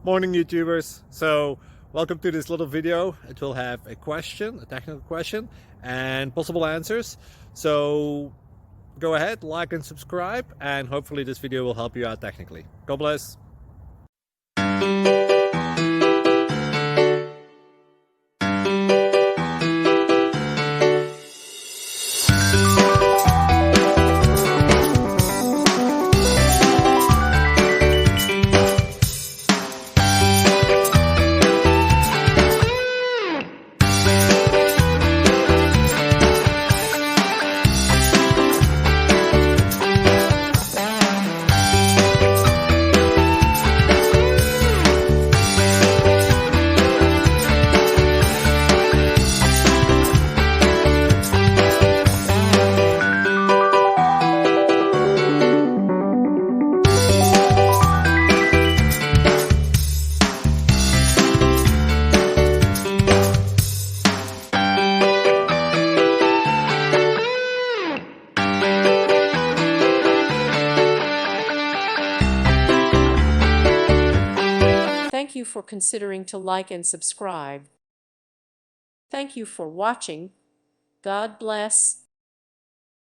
Morning YouTubers. So welcome to this little video. It will have a question, a technical question, and possible answers. So go ahead, like and subscribe, and hopefully this video will help you out technically. God bless. Thank you for considering to like and subscribe. Thank you for watching. God bless.